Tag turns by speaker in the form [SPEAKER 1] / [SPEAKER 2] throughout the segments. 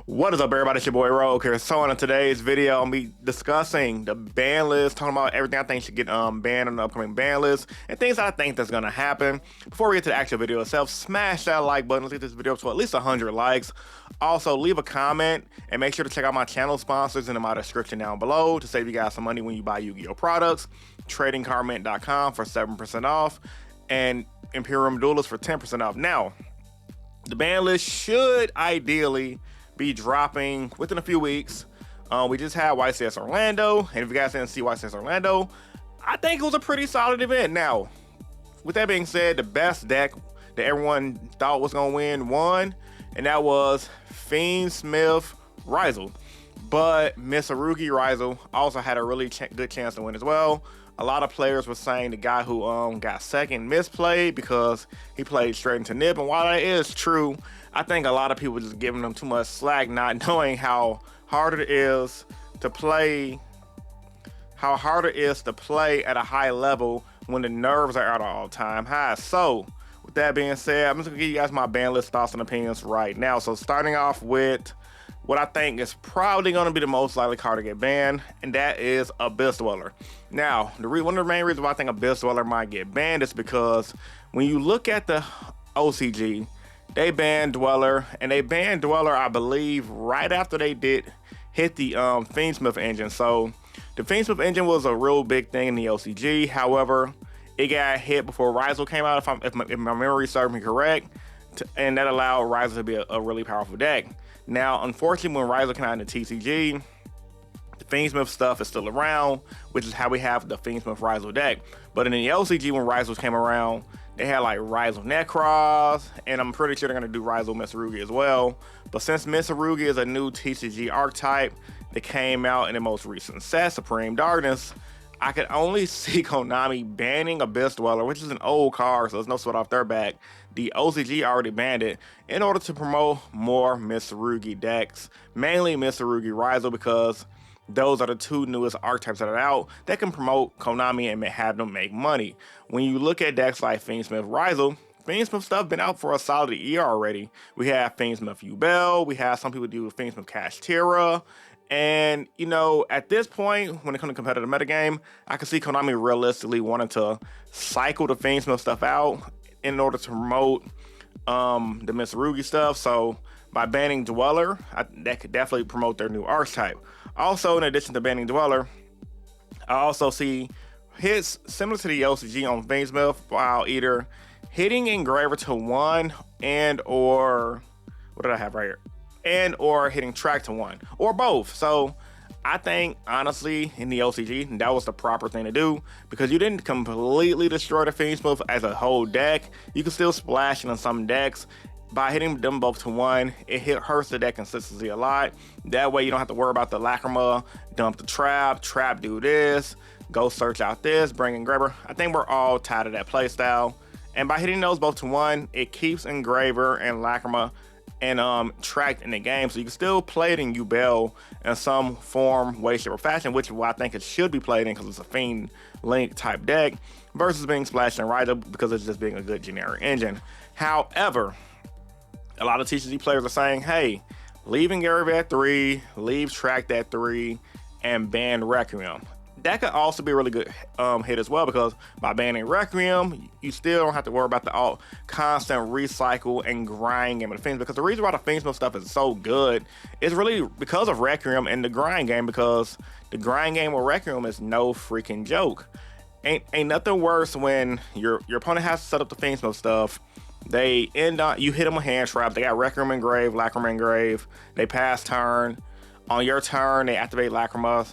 [SPEAKER 1] What is up, everybody? It's your boy Rogue here. So in today's video, I'll be discussing the ban list, talking about everything I think should get banned on the upcoming ban list, and things that I think that's gonna happen. Before we get to the actual video itself, smash that like button. Let's get this video up to at least 100 likes. Also, leave a comment and make sure to check out my channel sponsors in my description down below to save you guys some money when you buy Yu-Gi-Oh products. TradingCardMint.com for 7% off, and Imperium Duelist for 10% off. Now, the ban list should ideally be dropping within a few weeks. We just had YCS Orlando, and if you guys didn't see YCS Orlando, I think it was a pretty solid event. Now, with that being said, the best deck that everyone thought was gonna won, and that was Fiendsmith Risal. But Miss Arugi Risal also had a really good chance to win as well. A lot of players were saying the guy who got second misplayed because he played straight into Nip, and while that is true, I think a lot of people just giving them too much slack, not knowing how hard it is to play, at a high level when the nerves are at an all-time high. So, with that being said, I'm just gonna give you guys my ban list thoughts and opinions right now. So, starting off with what I think is probably going to be the most likely card to get banned, and that is Abyss Dweller. Now, one of the main reasons why I think Abyss Dweller might get banned is because when you look at the OCG, they banned Dweller, and they banned Dweller, I believe, right after they did hit the Fiendsmith engine. So the Fiendsmith engine was a real big thing in the OCG. However, it got hit before Risal came out, if my memory serves me correct, and that allowed Risal to be a really powerful deck. Now, unfortunately, when Risal came out in the TCG, the Fiendsmith stuff is still around, which is how we have the Fiendsmith Risal deck. But in the LCG, when Risal came around, they had like Risal Necros, and I'm pretty sure they're going to do Risal Miss Arugi as well. But since Miss Arugi is a new TCG archetype that came out in the most recent set, Supreme Darkness, I could only see Konami banning Abyss Dweller, which is an old card, so there's no sweat off their back. The OCG already banned it in order to promote more Miss Arugi decks, mainly Miss Arugi Risal, because those are the two newest archetypes that are out that can promote Konami and have them make money. When you look at decks like Fiendsmith Risal, Fiendsmith stuff been out for a solid year already. We have Fiendsmith Yugioh, we have some people do Fiendsmith Kashtira, and, you know, at this point, when it comes to competitive metagame, I can see Konami realistically wanting to cycle the Fiendsmith stuff out in order to promote the Miss Arugi stuff. So by banning Dweller, that could definitely promote their new archetype. Also, in addition to banning Dweller, I also see hits similar to the OCG on Fiendsmith, while either hitting Engraver to 1 and or, what did I have right here? And or hitting track to 1, or both. So I think, honestly, in the OCG, that was the proper thing to do, because you didn't completely destroy the Fiendsmith as a whole deck. You can still splash it on some decks. By hitting them both to 1, it hurts the deck consistency a lot. That way you don't have to worry about the Lacrima, dump the trap do this, go search out this, bring Engraver. I think we're all tired of that playstyle. And by hitting those both to 1, it keeps Engraver and Lacrima and tracked in the game, so you can still play it in Yugioh in some form, way, shape, or fashion, which is what I think it should be played in, because it's a Fiend Link type deck, versus being splashed in Risal because it's just being a good generic engine. However, a lot of TCG players are saying, hey, leave Engraver at 3, leave Tracked at 3, and ban Requiem. That could also be a really good hit as well, because by banning Requiem, you still don't have to worry about the constant recycle and grind game of the Fiends. Because the reason why the Fiendsmith stuff is so good is really because of Requiem and the grind game, because the grind game with Requiem is no freaking joke. Ain't nothing worse when your opponent has to set up the Fiendsmith stuff. They end up, you hit them with hand trap, they got Requiem Engrave, Lacrima Engrave, they pass turn. On your turn, they activate Lacrima,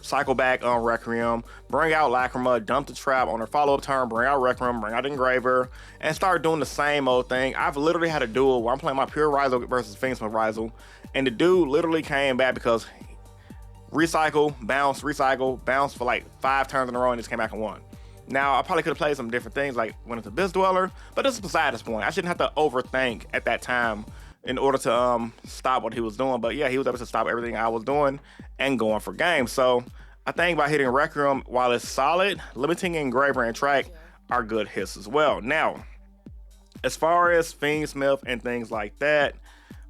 [SPEAKER 1] cycle back on Requiem, bring out Lacrima, dump the trap on their follow-up turn, bring out Requiem, bring out Engraver, and start doing the same old thing. I've literally had a duel where I'm playing my pure Risal versus Fiendsmith Risal, and the dude literally came back because recycle, bounce for like 5 turns in a row and just came back and won. Now, I probably could have played some different things, like went into Abyss Dweller, but this is beside this point. I shouldn't have to overthink at that time in order to stop what he was doing. But yeah, he was able to stop everything I was doing and going for games. So I think by hitting Requiem, while it's solid, limiting Engraver and Track are good hits as well. Now, as far as Fiendsmith and things like that,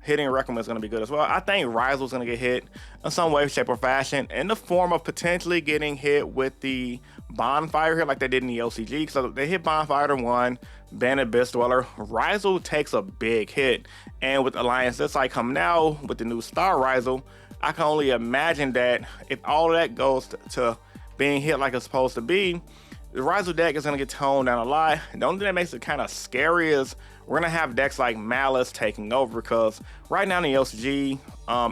[SPEAKER 1] hitting recommend is going to be good as well. I think Risal's going to get hit in some way, shape, or fashion in the form of potentially getting hit with the Bonfire here like they did in the OCG. So they hit Bonfire to 1, ban Abyss Dweller. Risal takes a big hit. And with Alliance Insight coming out with the new Star Risal, I can only imagine that if all of that goes to being hit like it's supposed to be, the Risal deck is going to get toned down a lot. The only thing that makes it kind of scary is we're going to have decks like Malice taking over, because right now in the OCG,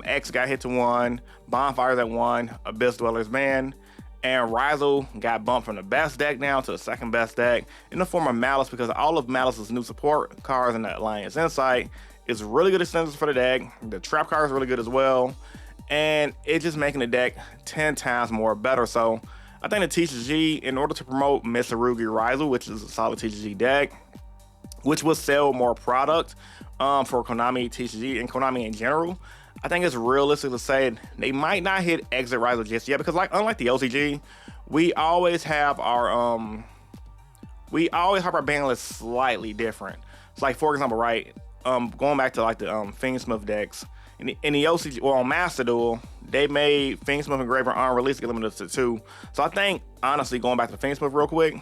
[SPEAKER 1] X got hit to 1, Bonfire's at 1, Abyss Dweller's banned, and Risal got bumped from the best deck down to the second best deck in the form of Malice, because all of Malice's new support cards in the Alliance Insight is really good extensions for the deck. The trap card is really good as well, and it's just making the deck 10 times more better. So I think the TCG, in order to promote Mitsurugi Risal, which is a solid TCG deck, which will sell more product for Konami TCG and Konami in general, I think it's realistic to say they might not hit Exit Risal just yet, because unlike the OCG, we always have our ban list slightly different. It's like, for example, right, going back to like the Fiendsmith decks in the OCG, or on Master Duel, they made Fiendsmith and Graver unreleased, get limited to 2. So I think, honestly, going back to Fiendsmith real quick,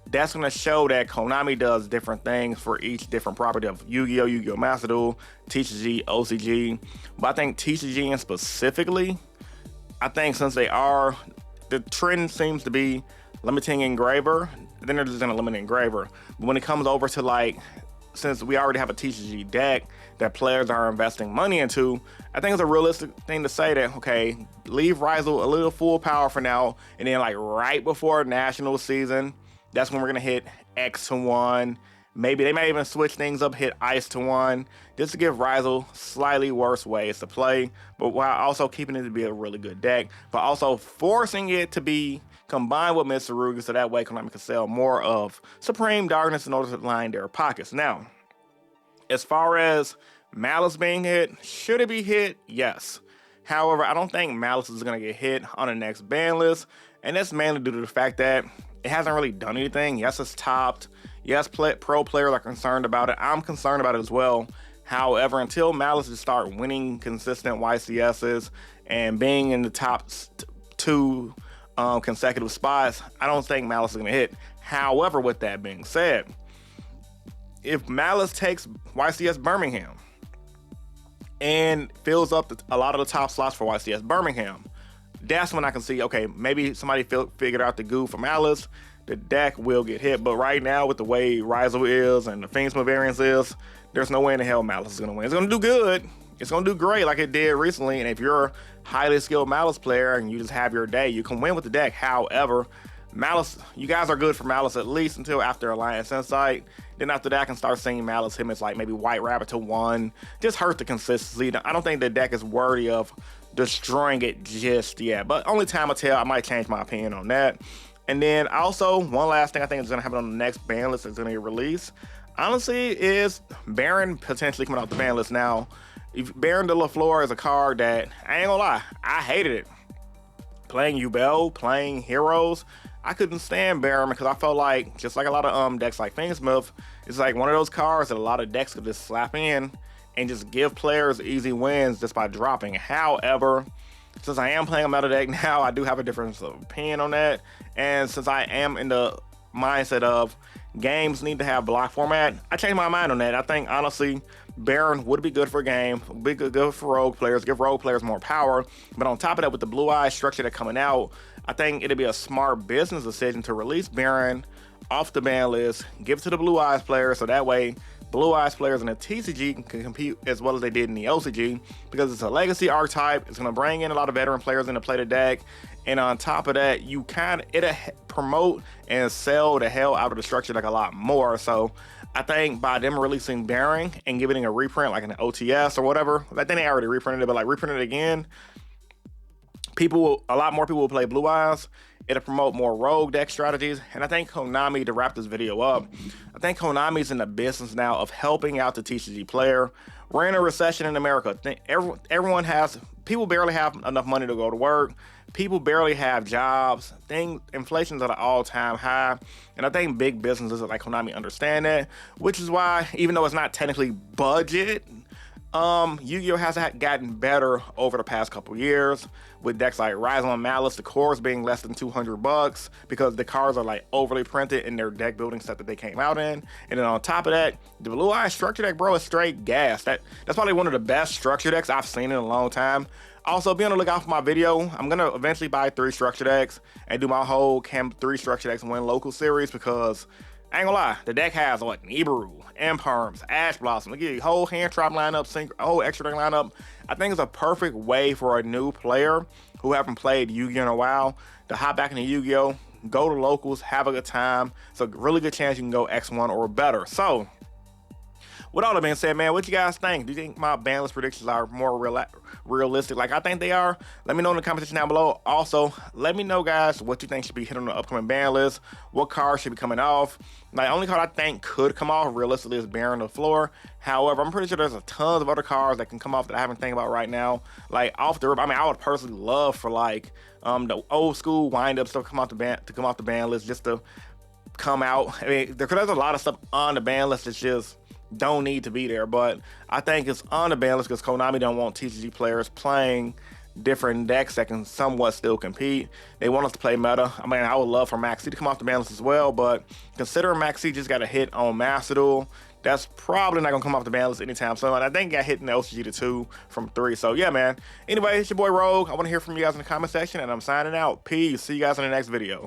[SPEAKER 1] that's going to show that Konami does different things for each different property of Yu-Gi-Oh, Yu-Gi-Oh Master Duel, TCG, OCG. But I think TCG and specifically, I think since the trend seems to be limiting Engraver, then they're just going to limit Engraver. But when it comes over to, like, since we already have a TCG deck that players are investing money into, I think it's a realistic thing to say that, okay, leave Risal a little full power for now, and then like right before national season, that's when we're gonna hit X to 1. Maybe they may even switch things up, hit Ice to 1, just to give Risal slightly worse ways to play, but while also keeping it to be a really good deck, but also forcing it to be combined with Mitsurugi, so that way Konami can sell more of Supreme Darkness in order to line their pockets. Now, as far as Malice being hit, should it be hit? Yes. However, I don't think Malice is going to get hit on the next ban list, and that's mainly due to the fact that it hasn't really done anything. Yes, it's topped. Yes, pro players are concerned about it. I'm concerned about it as well. However, until Malice just start winning consistent YCSs and being in the top 2 consecutive spots, I don't think Malice is going to hit. However, with that being said, if Malice takes YCS Birmingham and fills up a lot of the top slots for YCS Birmingham, that's when I can see, okay, maybe somebody figured out the goo for Malice, the deck will get hit. But right now, with the way Risal is and the Fiendsmith variance is, there's no way in the hell Malice is going to win. It's going to do good. It's going to do great like it did recently. And if you're a highly skilled Malice player and you just have your day, you can win with the deck. However, Malice, you guys are good for Malice at least until after Alliance Insight. Then after that, I can start seeing Malice him as like maybe White Rabbit to 1. Just hurt the consistency. I don't think the deck is worthy of destroying it just yet. But only time will tell. I might change my opinion on that. And then also, one last thing I think is going to happen on the next ban list that's going to get released, honestly, is Baronne potentially coming off the ban list. Now, if Baronne de la Flor is a card that, I ain't gonna lie, I hated it. Playing Yugioh, playing Heroes, I couldn't stand Baronne because I felt like, just like a lot of decks like Fiendsmith, it's like one of those cards that a lot of decks could just slap in and just give players easy wins just by dropping. However, since I am playing a meta deck now, I do have a difference of opinion on that. And since I am in the mindset of games need to have block format, I changed my mind on that. I think, honestly, Baronne would be good for a game, would be good for rogue players, give rogue players more power. But on top of that, with the Blue Eyes structure that's coming out, I think it'd be a smart business decision to release Baronne off the ban list, give it to the Blue Eyes players, so that way Blue Eyes players in the TCG can compete as well as they did in the OCG, because it's a legacy archetype. It's going to bring in a lot of veteran players in to play the deck, and on top of that, it'll promote and sell the hell out of the structure like a lot more. So I think by them releasing Baronne and giving it a reprint like an OTS or whatever, I think they already reprinted it, but like reprint it again, a lot more people will play Blue Eyes. It'll promote more rogue deck strategies. And I think Konami, to wrap this video up, I think Konami's in the business now of helping out the TCG player. We're in a recession in America. People barely have enough money to go to work. People barely have jobs. Inflation's at an all-time high. And I think big businesses like Konami understand that, which is why, even though it's not technically budget, Yu-Gi-Oh has gotten better over the past couple years with decks like Risal and Malice, the cores being less than $200 because the cards are like overly printed in their deck building set that they came out in. And then on top of that, the Blue Eye structure deck, bro, is straight gas. That's probably one of the best structure decks I've seen in a long time. Also, be on the lookout for my video. I'm gonna eventually buy 3 structure decks and do my whole 3 structure decks and win local series because I ain't gonna lie, the deck has what Nibiru, Imperms, Ash Blossom. Look at the whole hand trap lineup, a whole extra deck lineup. I think it's a perfect way for a new player who haven't played Yu-Gi-Oh in a while to hop back into Yu-Gi-Oh, go to locals, have a good time. It's a really good chance you can go X1 or better. So, with all that being said, man, what you guys think? Do you think my ban list predictions are more realistic like I think they are? Let me know in the comment section down below. Also, let me know, guys, what you think should be hit on the upcoming ban list. What card should be coming off? The only card I think could come off realistically is Baronne the Floor. However, I'm pretty sure there's a tons of other cards that can come off that I haven't think about right now. Like off the rip, I mean, I would personally love for like the old school wind up stuff come off the ban list just to come out. I mean, there's a lot of stuff on the ban list that's just don't need to be there, but I think it's on the ban list because Konami don't want TCG players playing different decks that can somewhat still compete. They want us to play meta. I mean, I would love for Maxi to come off the ban list as well, but considering Maxi just got a hit on Master Duel, that's probably not gonna come off the ban list anytime soon. I think it got hit in the LCG to 2 from 3. So yeah, man. Anyway, it's your boy Rogue. I want to hear from you guys in the comment section, and I'm signing out. Peace. See you guys in the next video.